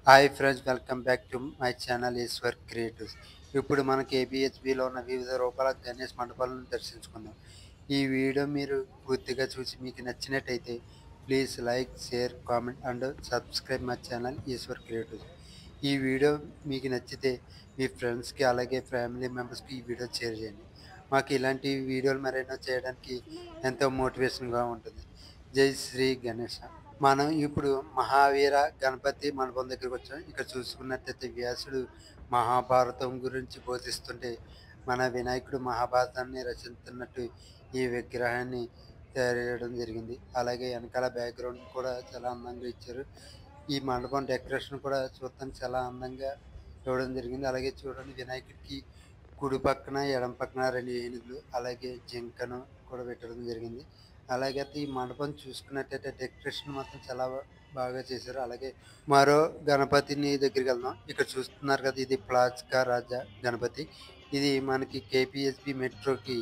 Hi friends, welcome back to my channel Eshwar creatives. ఇప్పుడు మనకి ఏబిహెచ్బిలో ఉన్న వివిధ రూపాల గణేష్ మండపాలను దర్శించుకుందాం. ఈ వీడియో మీరు పూర్తిగా చూసి మీకు నచ్చినట్టయితే please like, share, comment and subscribe my channel Eshwar creatives. ఈ వీడియో మీకు నచ్చితే మీ ఫ్రెండ్స్కి అలాగే ఫ్యామిలీ మెంబర్స్కి ఈ వీడియో షేర్ చేయండి. మాకు ఇలాంటి వీడియోలు మరెన్నో చేయడానికి ఎంతో మోటివేషన్గా ఉంటుంది. జై శ్రీ గణేష. మనం ఇప్పుడు మహావీర గణపతి మండపం దగ్గరికి వచ్చాం. ఇక్కడ చూసుకున్నట్టయితే వ్యాసుడు మహాభారతం గురించి బోధిస్తుంటే మన వినాయకుడు మహాభారతాన్ని రచిస్తున్నట్టు ఈ విగ్రహాన్ని తయారు చేయడం జరిగింది. అలాగే వెనకాల బ్యాక్గ్రౌండ్ కూడా చాలా అందంగా ఇచ్చారు. ఈ మండపం డెకరేషన్ కూడా చూడటానికి చాలా అందంగా ఇవ్వడం జరిగింది. అలాగే చూడండి, వినాయకుడికి కుడి పక్కన ఎడమ పక్కన 2 ఏనుగులు అలాగే జింకను కూడా పెట్టడం జరిగింది. అలాగే ఈ మండపం చూసుకున్నట్టయితే డెకరేషన్ మాత్రం చాలా బాగా చేశారు. అలాగే మరో గణపతిని దగ్గరికి వెళ్దాం. ఇక్కడ చూస్తున్నారు కదా, ఇది ప్లాస్కా రాజా గణపతి. ఇది మనకి కేపీహెచ్బి మెట్రోకి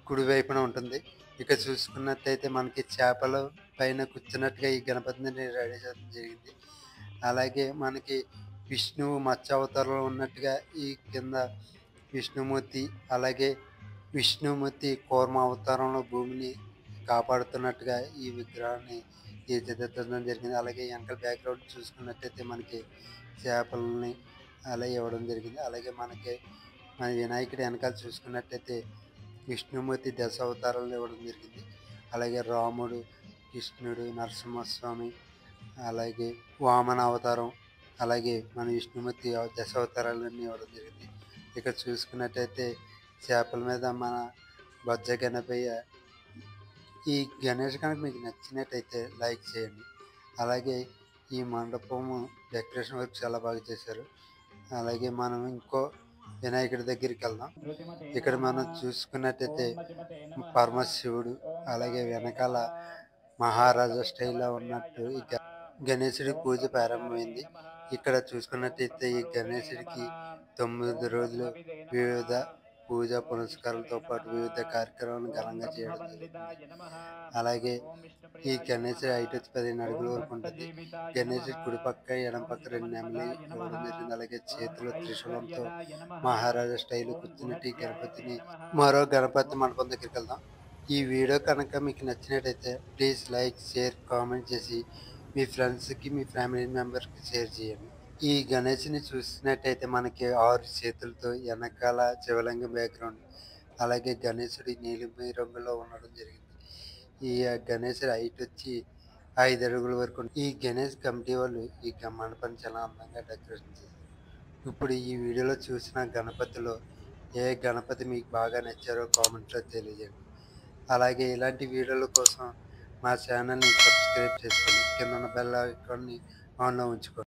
కుడివైపున ఉంటుంది. ఇక్కడ చూసుకున్నట్టయితే మనకి చేపల పైన కూర్చున్నట్టుగా ఈ గణపతిని రెడీ చేయడం జరిగింది. అలాగే మనకి విష్ణువు మత్స్య అవతారంలో ఉన్నట్టుగా ఈ కింద విష్ణుమూర్తి, అలాగే విష్ణుమూర్తి కూర్మ అవతారంలో భూమిని కాపాడుతున్నట్టుగా ఈ విగ్రహాన్ని తీర్చిదిద్దడం జరిగింది. అలాగే వెనకాల బ్యాక్గ్రౌండ్ చూసుకున్నట్టయితే మనకి చేపలని అలా ఇవ్వడం జరిగింది. అలాగే మనకి మన వినాయకుడి వెనకాల చూసుకున్నట్టయితే విష్ణుమూర్తి దశ అవతారాలను ఇవ్వడం జరిగింది. అలాగే రాముడు, కృష్ణుడు, నరసింహస్వామి, అలాగే వామన అవతారం, అలాగే మన విష్ణుమూర్తి దశ అవతారాలన్నీ ఇవ్వడం జరిగింది. ఇక్కడ చూసుకున్నట్టయితే చేపల మీద మన బొజ్జ గణపయ్య. ఈ గణేష్ కనుక మీకు నచ్చినట్టయితే లైక్ చేయండి. అలాగే ఈ మండపము డెకరేషన్ వర్క్ చాలా బాగా చేశారు. అలాగే మనం ఇంకో వినాయకుడి దగ్గరికి వెళ్దాం. ఇక్కడ మనం చూసుకున్నట్టయితే పరమశివుడు, అలాగే వెనకాల మహారాజా స్టైల్లో ఉన్నట్టు ఈ గణేశుడి పూజ ప్రారంభమైంది. ఇక్కడ చూసుకున్నట్టయితే ఈ గణేశుడికి 9 రోజులు వివిధ పూజా పునస్కారాలతో పాటు వివిధ కార్యక్రమాలను ఘనంగా చేయడం జరుగుతుంది. అలాగే ఈ గణేశుడి హైట్ వచ్చి 15 అడుగుల వరకు ఉంటుంది. గణేశుడి కుడి పక్క ఎడమ పక్క 2 నెమలి ఇవ్వడం జరిగింది. అలాగే చేతిలో త్రిశూలంతో మహారాజా స్టైల్ కూర్చున్నట్టు ఈ గణపతిని. మరో గణపతి మండపం దగ్గరికి వెళ్దాం. ఈ వీడియో కనుక మీకు నచ్చినట్టయితే ప్లీజ్ లైక్, షేర్, కామెంట్ చేసి మీ ఫ్రెండ్స్కి, మీ ఫ్యామిలీ మెంబర్కి షేర్ చేయండి. ఈ గణేష్ని చూసినట్టయితే మనకి 6 చేతులతో వెనకాల శివలింగం బ్యాక్గ్రౌండ్, అలాగే గణేశుడి నీలిమ రంగులో ఉండడం జరిగింది. ఈ గణేశుడి హైట్ వచ్చి 5 అడుగుల వరకు. ఈ గణేష్ కమిటీ వాళ్ళు ఈ మండపాన్ని చాలా అందంగా డెకరేషన్ చేశారు. ఇప్పుడు ఈ వీడియోలో చూసిన గణపతిలో ఏ గణపతి మీకు బాగా నచ్చారో కామెంట్లో తెలియజేయండి. అలాగే ఇలాంటి వీడియోల కోసం మా ఛానల్ని సబ్స్క్రైబ్ చేసుకోండి. కింద ఉన్న బెల్ ఐకాన్ని ఆన్లో ఉంచుకోండి.